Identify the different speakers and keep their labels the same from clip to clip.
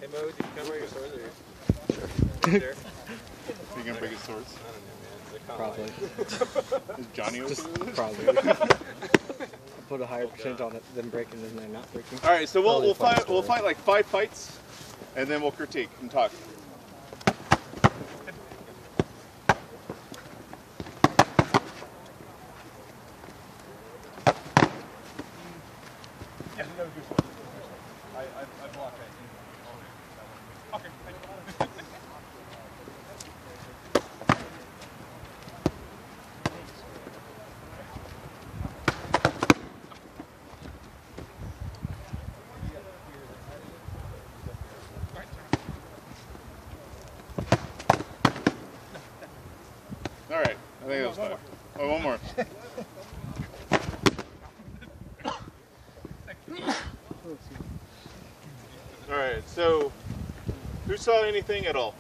Speaker 1: Hey Mo, did you come bring your swords or?
Speaker 2: Sure.
Speaker 1: Sure.
Speaker 2: You gonna bring his swords?
Speaker 1: I don't know, man. They're
Speaker 3: Probably.
Speaker 2: Is Johnny okay with it?
Speaker 3: Probably. Put a higher percentage on it than breaking than they're not breaking.
Speaker 2: All right, so we'll fight like 5 fights, and then we'll critique and talk. All right, I think that was 5. Oh, one more. All right, so who saw anything at all?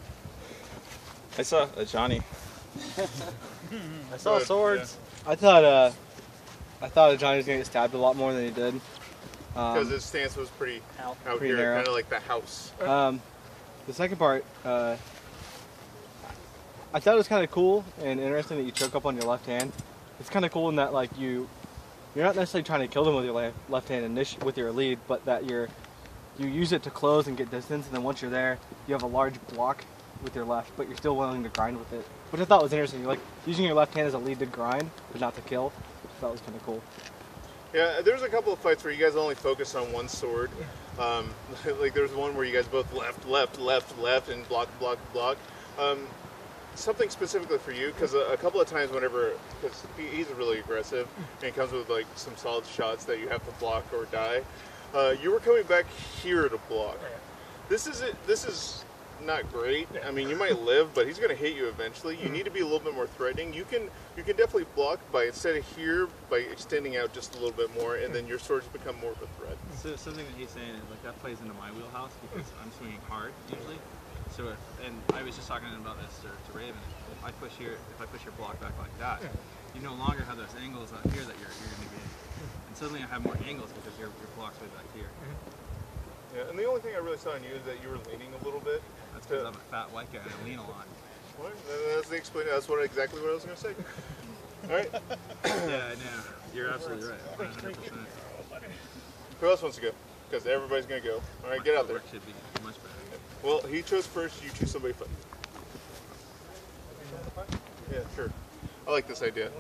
Speaker 1: I saw Johnny.
Speaker 3: I saw swords.
Speaker 2: Yeah.
Speaker 3: I thought Johnny was gonna get stabbed a lot more than he did.
Speaker 2: Because his stance was pretty out
Speaker 3: pretty
Speaker 2: here,
Speaker 3: narrow.
Speaker 2: kind of like the house.
Speaker 3: The second part, I thought it was kind of cool and interesting that you choke up on your left hand. It's kind of cool in that like you're not necessarily trying to kill them with your left hand with your lead, but that you use it to close and get distance, and then once you're there, you have a large block with your left, but you're still willing to grind with it. Which I thought was interesting. You're like using your left hand as a lead to grind, but not to kill. I thought was kind of cool.
Speaker 2: Yeah, there's a couple of fights where you guys only focus on one sword. Like there's one where you guys both left, and block. Something specifically for you, because a couple of times whenever, because he's really aggressive, and he comes with like some solid shots that you have to block or die. You were coming back here to block. This is not great. I mean, you might live, but he's going to hit you eventually. You need to be a little bit more threatening. You can definitely block by, instead of here, by extending out just a little bit more, and then your swords become more of a threat.
Speaker 4: So something that he's saying is like that plays into my wheelhouse because I'm swinging hard usually. So and I was just talking about this to Raven. If I push your block back like that, you no longer have those angles out here that you're going to be in. And suddenly I have more angles because your block's way back here.
Speaker 2: Yeah, and the only thing I really saw in you is that you were leaning a little bit.
Speaker 4: That's because I'm a fat white guy and I lean a lot.
Speaker 2: Well, that's exactly what I was going to say. All right.
Speaker 4: Yeah, I know. You're absolutely right. 100%.
Speaker 2: Who else wants to go? Because everybody's going to go. All right, get out there.
Speaker 4: Should be much better.
Speaker 2: Well, he chose first. You choose somebody fight. Yeah, sure. I like this idea.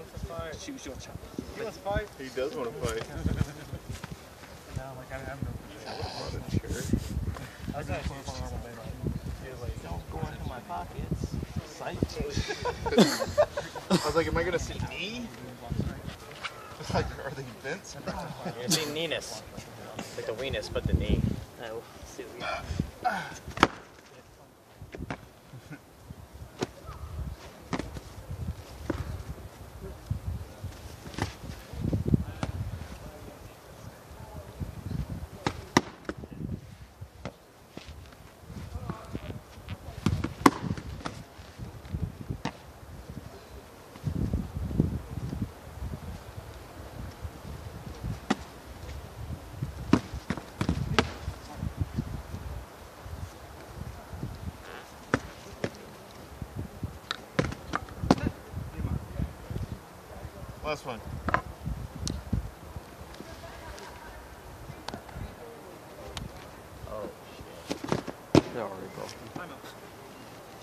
Speaker 4: Choose your chop.
Speaker 1: He wants to fight?
Speaker 2: He does want to fight.
Speaker 1: No, like I have no
Speaker 2: Sure.
Speaker 1: I was going to say something like, don't go into my pockets. Sight.
Speaker 2: I was like, am I going to see knee? Like, are they vents?
Speaker 5: You're gonna see kneeness. Like the weenus, but the knee. Oh, see what we
Speaker 2: Last one.
Speaker 5: Oh,
Speaker 3: There we go.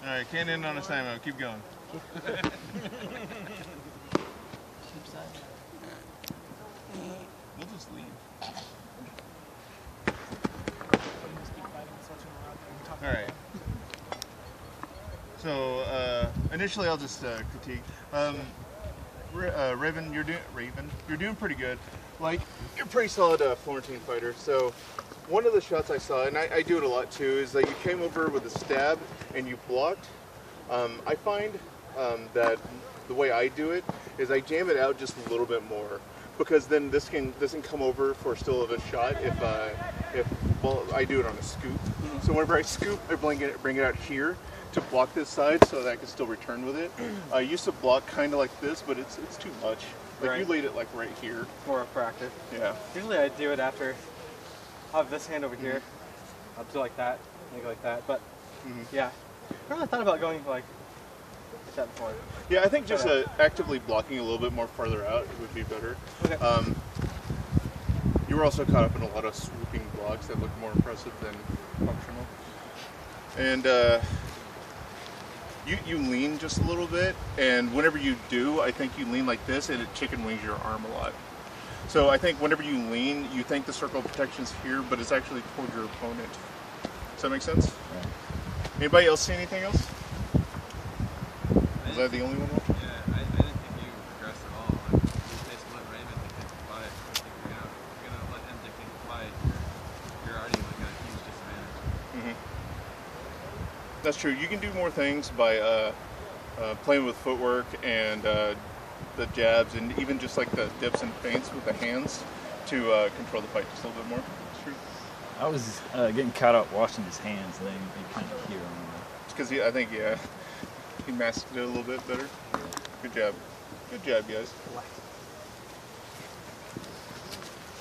Speaker 2: All right, can't end on a timeout. Keep going. We'll just leave. All right. So initially, I'll just critique. Raven, you're doing pretty good. Like, you're a pretty solid Florentine fighter. So one of the shots I saw, and I do it a lot too, is that you came over with a stab and you blocked. I find that the way I do it is I jam it out just a little bit more, because then this can come over for still of a shot if I do it on a scoop. So whenever I scoop, I bring it out here to block this side so that I can still return with it. I used to block kind of like this, but it's too much. Like,
Speaker 3: Right.
Speaker 2: you laid it like right here.
Speaker 3: More practice.
Speaker 2: Yeah.
Speaker 3: Usually I do it after I have this hand over here. I'll do like that, anything like that. But yeah, I really thought about going like that before.
Speaker 2: Yeah, I think just actively blocking a little bit more farther out would be better.
Speaker 3: Okay.
Speaker 2: You were also caught up in a lot of swooping blocks that look more impressive than functional. And you lean just a little bit, and whenever you do, I think you lean like this, and it chicken wings your arm a lot. So I think whenever you lean, you think the circle of protection's here, but it's actually toward your opponent. Does that make sense?
Speaker 6: Right.
Speaker 2: Anybody else see anything else? Was I the only one watching?
Speaker 4: Yeah, I didn't think you progressed at all. Like, you basically let Raven dictate the fight. I think you're gonna let him dictate the fight. You're already like at a huge disadvantage.
Speaker 2: That's true. You can do more things by playing with footwork and the jabs, and even just like the dips and feints with the hands to control the fight just a little bit more. That's true.
Speaker 6: I was getting caught up watching his hands. They kind of hear him.
Speaker 2: It's because I think he masked it a little bit better. Good job. Good job, guys.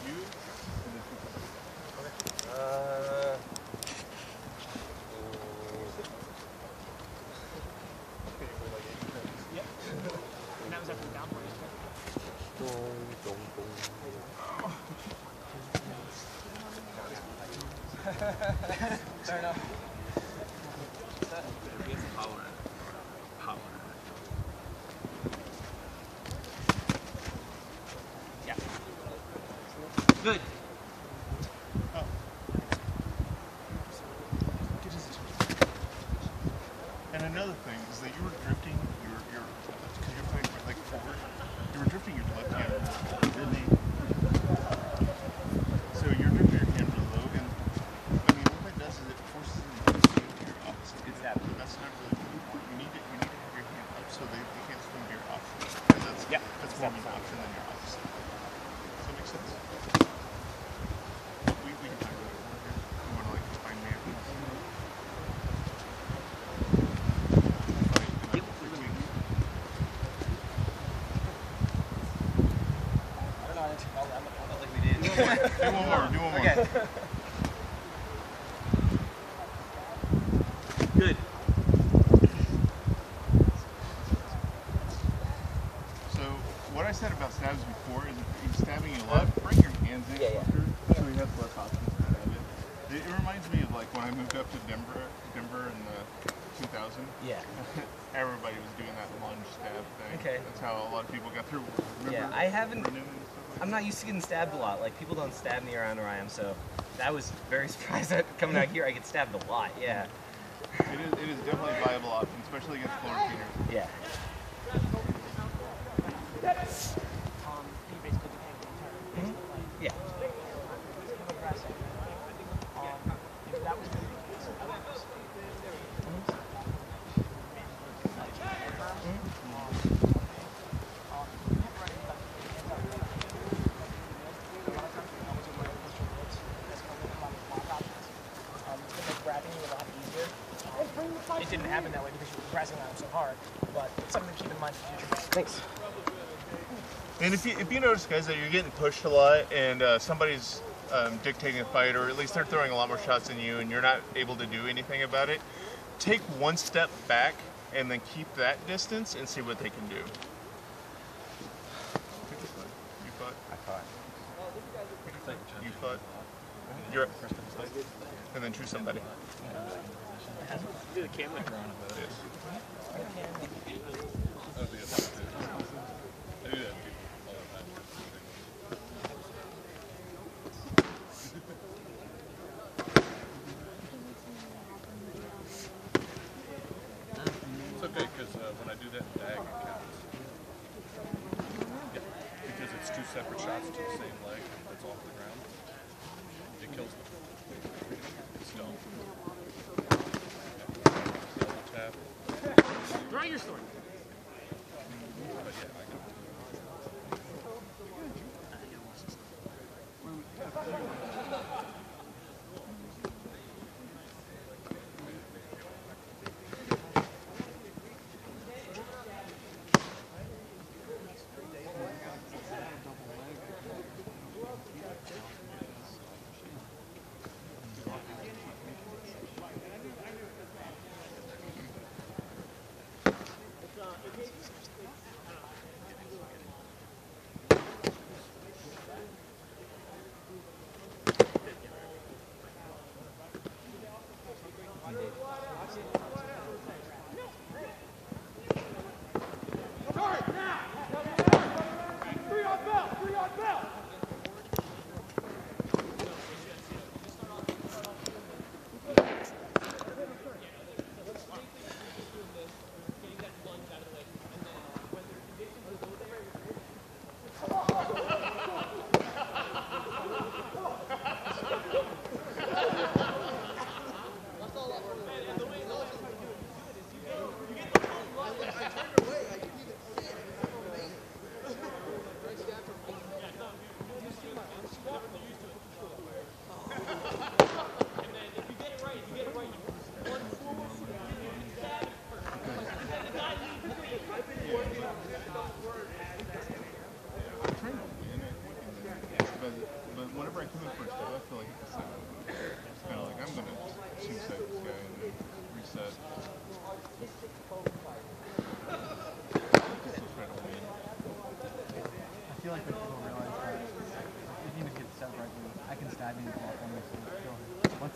Speaker 2: You?
Speaker 1: And that was after the down point. Fair enough.
Speaker 4: He has power in it. Power in it.
Speaker 1: Yeah.
Speaker 4: Good.
Speaker 2: And another thing is that you were drifting because you're playing like forward. You were drifting your left hand really. So you're drifting your hand really low, and I mean what that does is it forces them to swing to your opposite. Exactly. That's not really what you want. You need to have your hand up so they can't swing to your opposite. Because that's more of an option than your opposite. Does that make sense? We can talk about it more here. You want to like combine man. Do one more.
Speaker 1: Okay.
Speaker 4: Good.
Speaker 2: So, what I said about stabs before is if he's stabbing you left, bring your hands in closer so he has less options to stab it. It reminds me of like when I moved up to Denver in the 2000.
Speaker 5: Yeah.
Speaker 2: Everybody was doing that lunge stab thing.
Speaker 5: Okay.
Speaker 2: That's how a lot of people got through.
Speaker 5: Yeah, I haven't. I'm not used to getting stabbed a lot. Like, people don't stab me around where I am, so that was very surprised that coming out here I get stabbed a lot, yeah.
Speaker 2: It is definitely a viable option, especially against Florentine.
Speaker 5: Yeah.
Speaker 1: He basically became the entire.
Speaker 5: Yeah.
Speaker 1: Aggressive. If that was really the case, I would just. It didn't happen that way because you were pressing on him so hard, but it's something to keep in mind for future.
Speaker 5: Thanks.
Speaker 2: And if you notice, guys, that you're getting pushed a lot and somebody's dictating a fight, or at least they're throwing a lot more shots than you, and you're not able to do anything about it, take one step back and then keep that distance and see what they can do. You fought?
Speaker 6: I thought.
Speaker 2: You fought? You're up. And then choose somebody.
Speaker 1: Do the camera.
Speaker 7: It's okay, because when I do that dag, it counts. Because it's two separate shots to the same leg that's off the ground. It kills them. Stone. Double tap.
Speaker 1: Draw your sword.
Speaker 7: But yeah, I got it.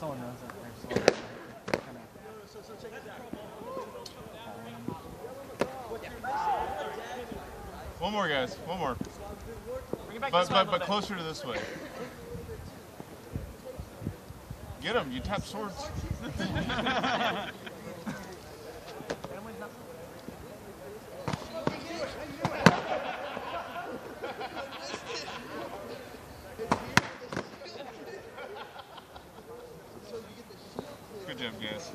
Speaker 3: Oh no,
Speaker 2: One more, guys. One more.
Speaker 1: Bring it back this way a little
Speaker 2: But
Speaker 1: bit.
Speaker 2: closer to this way. Get him. You tap swords. Good job, guys.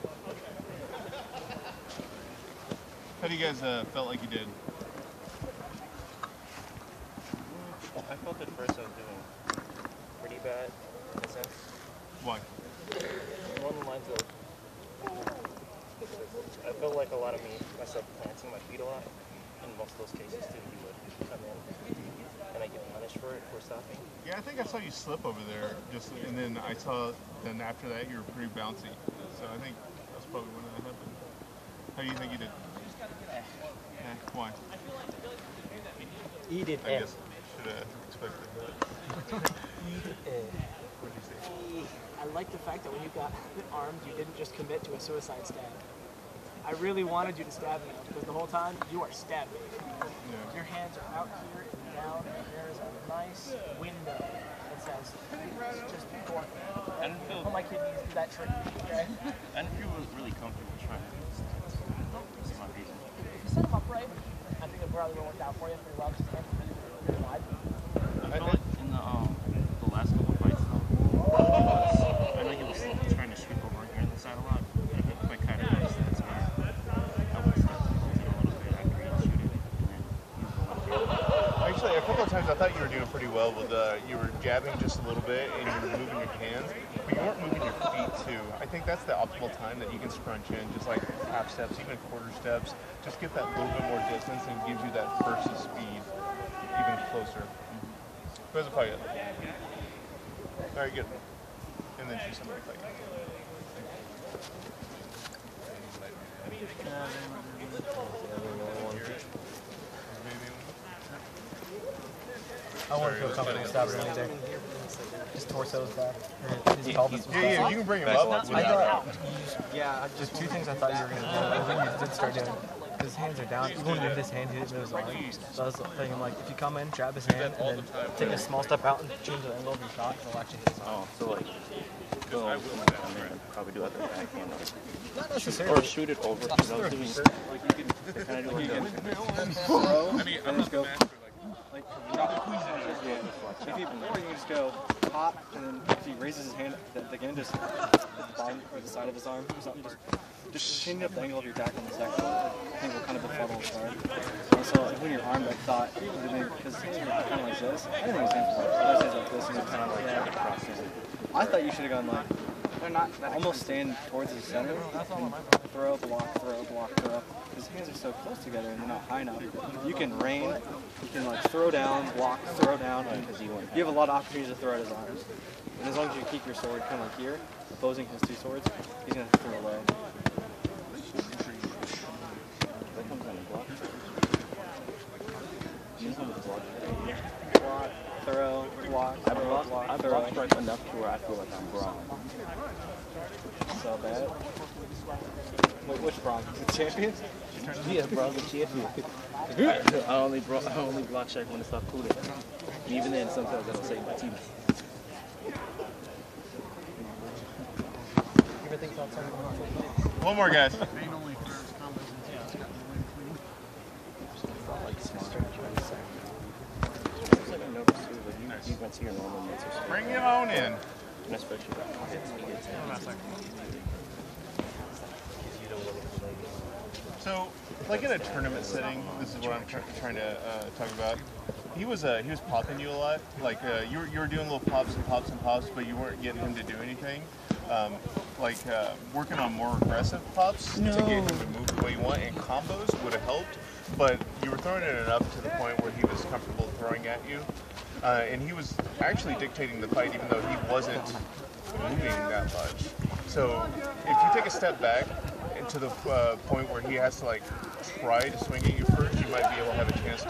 Speaker 2: How do you guys felt like you did?
Speaker 8: I felt at first I was doing pretty bad in a sense.
Speaker 2: Why?
Speaker 8: Along the lines of, I felt like a lot of myself planting my feet a lot. In most of those cases too, he would come in and I get punished for it for stopping.
Speaker 2: Yeah, I think I saw you slip over there, and then I saw, then after that you were pretty bouncy. So I think that's probably when that happened. How do you think you did? Why?
Speaker 1: Eat it.
Speaker 2: I guess should have expected that. What'd you say?
Speaker 1: I like the fact that when you got armed, you didn't just commit to a suicide stab. I really wanted you to stab me because the whole time you are stabbing.
Speaker 2: Yeah.
Speaker 1: Your hands are out here and down, and there is a nice window that says just fork.
Speaker 8: I didn't feel,
Speaker 1: All my kidneys do that trick. Okay?
Speaker 8: I didn't feel really comfortable trying to see my reason.
Speaker 1: If you set them up right, I think it probably will work out for you pretty well. Just hands pretty wide.
Speaker 8: I felt like in the last couple of fights though, I know he was trying to sweep over here on the side a lot. And if I kind of noticed that, so I would start to close it a little bit after he'd shoot it. And then he was going
Speaker 2: Actually, a couple of times I thought you were doing pretty well with you were jabbing just a little bit and you were moving your hands, but you weren't moving your feet too. I think that's the optimal time that you can scrunch in, just like half steps, even quarter steps. Just get that little bit more distance and gives you that burst of speed even closer. Who has a fight? All right, good. And then choose somebody to fight.
Speaker 3: I wouldn't feel comfortable stabbing him either. His torso is back. His pelvis was
Speaker 2: Yeah,
Speaker 3: back.
Speaker 2: you can bring him up.
Speaker 3: I thought, just two things I thought you were going to do. And then you did start doing. His hands are down. Even when he did his hand, he didn't move his arm. So I was thinking, like, if you come in, grab his hand, and then take a small step out and change the angle of your shot, it'll actually hit his arm.
Speaker 8: Oh, so like, go and then probably do like a backhand.
Speaker 3: Not necessarily.
Speaker 8: Or shoot it over. Because I was doing like you can kind of do like
Speaker 3: Throw,
Speaker 7: I mean, I'm not the master.
Speaker 3: like, if he, or you can just go pop, and then if he raises his hand again, just the bottom or the side of his arm or something, just change up the angle of your attack on the second. I think will kind of befuddle his guard. Also, like, when your arm, I thought, because his hands are kind of like this. I didn't think his hands were like this. Like this, and kind of like that. I thought you should have gone like, they're not almost stand towards the center. Throw, block, throw, block, throw. His hands are so close together and they're not high enough. You can rain, you can like throw down, block, throw down, and you have a lot of opportunities to throw at his arms. And as long as you keep your sword kind of like here, opposing his two swords, he's going to throw away.
Speaker 8: That comes on the block.
Speaker 3: Block, throw, block, throw, block,
Speaker 8: I
Speaker 3: throw.
Speaker 8: block strike enough to where I feel like I'm bronze.
Speaker 3: So bad. Wait, which bronze? The champion?
Speaker 8: Yeah, bronze champion. I only block strike when it's not cool. And even then, sometimes I don't save my team.
Speaker 2: One more, guys.
Speaker 8: You went to your normal mates or something.
Speaker 2: Bring him on in.
Speaker 8: And especially he gets
Speaker 2: So, like in a tournament setting, this is what I'm trying to talk about. He was popping you a lot. Like you were doing little pops and pops and pops, but you weren't getting him to do anything. Working on more aggressive pops to get him to move the way you want, and combos would have helped. But you were throwing it enough to the point where he was comfortable throwing at you, and he was actually dictating the fight, even though he wasn't moving that much. So if you take a step back to the point where he has to like try to swing at you first, you might be able to have a chance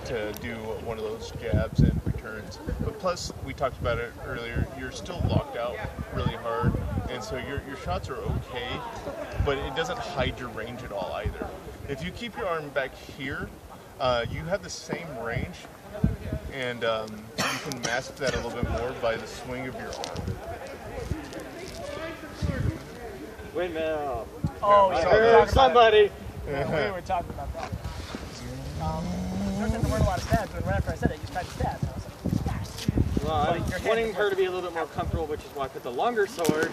Speaker 2: to do one of those jabs and returns. But plus, we talked about it earlier, you're still locked out really hard, and so your shots are okay, but it doesn't hide your range at all either. If you keep your arm back here, you have the same range, and you can mask that a little bit more by the swing of your arm.
Speaker 3: Windmill.
Speaker 1: Oh,
Speaker 2: I
Speaker 1: yeah.
Speaker 2: heard
Speaker 3: somebody.
Speaker 1: We were talking about that. There weren't a lot of stabs, but right after I said it, you tried to stab. And I was like, yes.
Speaker 3: Well, I was wanting her to be a little bit more comfortable, which is why I put the longer sword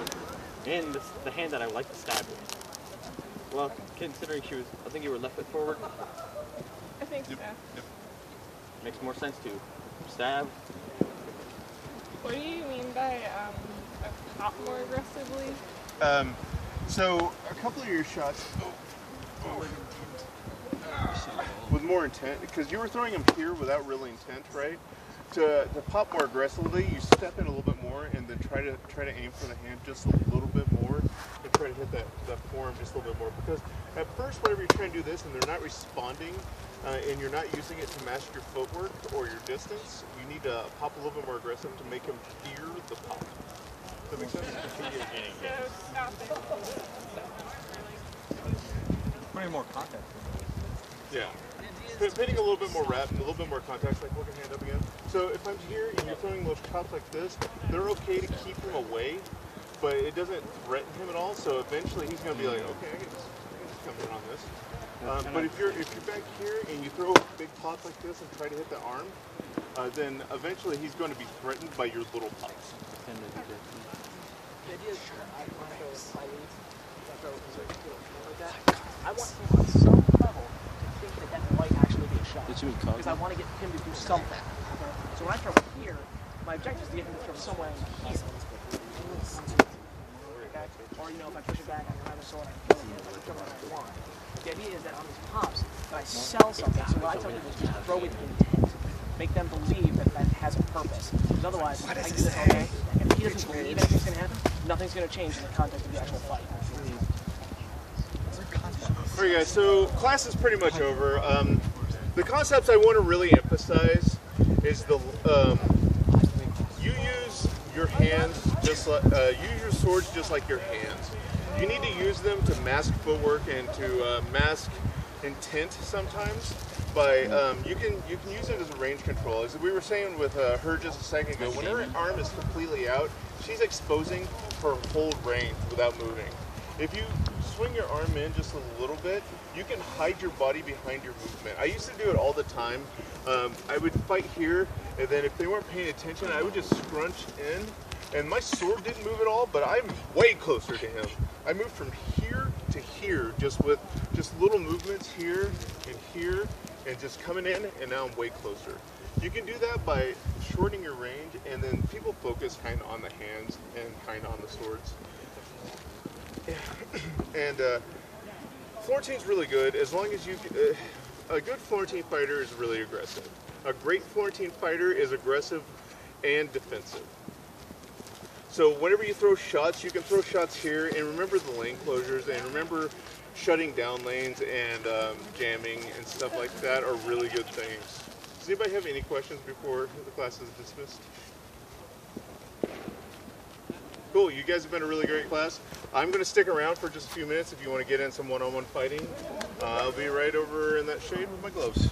Speaker 3: in the hand that I would like to stab with. Well, considering she was, I think you were left foot forward.
Speaker 9: I think so.
Speaker 3: Makes more sense to stab.
Speaker 9: What do you mean by pop more aggressively?
Speaker 2: So a couple of your shots with more intent, because you were throwing them here without really intent, right? To pop more aggressively, you step in a little bit more and then try to aim for the hand just a little bit more and try to hit that forearm just a little bit more. Because at first, whenever you're trying to do this and they're not responding and you're not using it to mask your footwork or your distance, you need to pop a little bit more aggressive to make them hear the pop. Does that make sense?
Speaker 9: So stop it.
Speaker 3: Putting more contact.
Speaker 2: Yeah. Hitting a little bit more rap and a little bit more contact, like hold your hand up again. So if I'm here and you're throwing those chops like this, they're okay to keep him away, but it doesn't threaten him at all. So eventually he's going to be like, okay, I can just come in on this. But if you're back here and you throw big pops like this and try to hit the arm, then eventually he's going to be threatened by your little pops.
Speaker 1: The idea is I want to go with my leads. Like that. I want him on some level to think that might actually be a shot. Because I want to get him to do something. So when I throw here, my objective is to get him to throw somewhere in here. Okay? Or, you know, if I push it back, I can have a sword, I can kill him, I can throw whatever I want. The idea is that on these pops, that I sell something. So what I tell people is just throw with intent. Make them believe that that has a purpose. Because otherwise, I can do this all day. And if he doesn't believe anything's going to happen, nothing's going to change in the context of the actual fight.
Speaker 2: Alright guys, so class is pretty much over. The concepts I want to really emphasize is you use your hands just like use your swords just like your hands. You need to use them to mask footwork and to mask intent sometimes. By you can use it as a range control. As we were saying with her just a second ago, when her arm is completely out, she's exposing her whole range without moving. If you swing your arm in just a little bit, you can hide your body behind your movement. I used to do it all the time. I would fight here, and then if they weren't paying attention, I would just scrunch in, and my sword didn't move at all, but I'm way closer to him. I moved from here to here just with just little movements here and here, and just coming in, and now I'm way closer. You can do that by shortening your range, and then people focus kind of on the hands and kind of on the swords. And Florentine's really good as long as you... a good Florentine fighter is really aggressive. A great Florentine fighter is aggressive and defensive. So whenever you throw shots, you can throw shots here, and remember the lane closures, and remember shutting down lanes and jamming and stuff like that are really good things. Does anybody have any questions before the class is dismissed? Cool, you guys have been a really great class. I'm going to stick around for just a few minutes if you want to get in some one-on-one fighting. I'll be right over in that shade with my gloves.